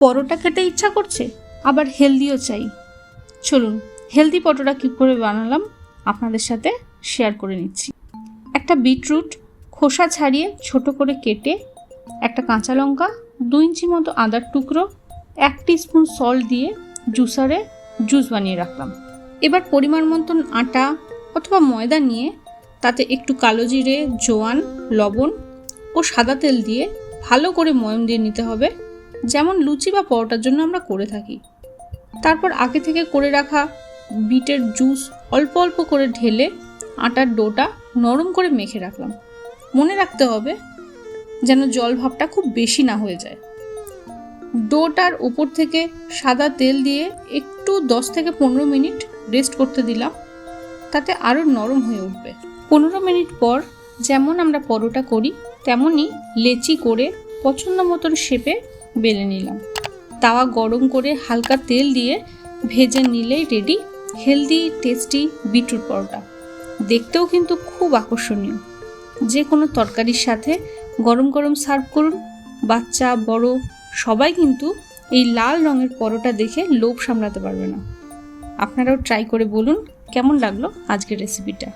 পরোটা খেতে ইচ্ছা করছে, আবার হেলদিও চাই। চলুন হেলদি পরোটা কী করে বানালাম আপনাদের সাথে শেয়ার করে নিচ্ছি। একটা বিটরুট খোসা ছাড়িয়ে ছোট করে কেটে, একটা কাঁচা লঙ্কা, 2 ইঞ্চি মতো আদার টুকরো, 1 টিস্পুন সল্ট দিয়ে জুসারে জুস বানিয়ে রাখলাম। এবার পরিমাণ মতন আটা অথবা ময়দা নিয়ে তাতে একটু কালো জিরে, জোয়ান, লবণ ও সাদা তেল দিয়ে ভালো করে ময়ম দিয়ে নিতে হবে, যেমন লুচি বা পরোটার জন্য আমরা করে থাকি। তারপর আগে থেকে করে রাখা বিটের জুস অল্প অল্প করে ঢেলে আটার ডোটা নরম করে মেখে রাখলাম। মনে রাখতে হবে যেন জল ভাবটা খুব বেশি না হয়ে যায়। ডোটার উপর থেকে সাদা তেল দিয়ে একটু 10 থেকে 15 মিনিট রেস্ট করতে দিলাম, তাতে আরও নরম হয়ে উঠবে। 15 মিনিট পর যেমন আমরা পরোটা করি তেমনই লেচি করে পছন্দ মতন শেপে বেলে নিলাম। তাওয়া গরম করে হালকা তেল দিয়ে ভেজে নিলেই রেডি হেলদি টেস্টি বিটরুট পরোটা। দেখতেও কিন্তু খুব আকর্ষণীয়। যে কোনো তরকারির সাথে গরম গরম সার্ভ করুন। বাচ্চা বড় সবাই কিন্তু এই লাল রঙের পরোটা দেখে লোভ সামলাতে পারবে না। আপনারাও ট্রাই করে বলুন কেমন লাগলো আজকের রেসিপিটা।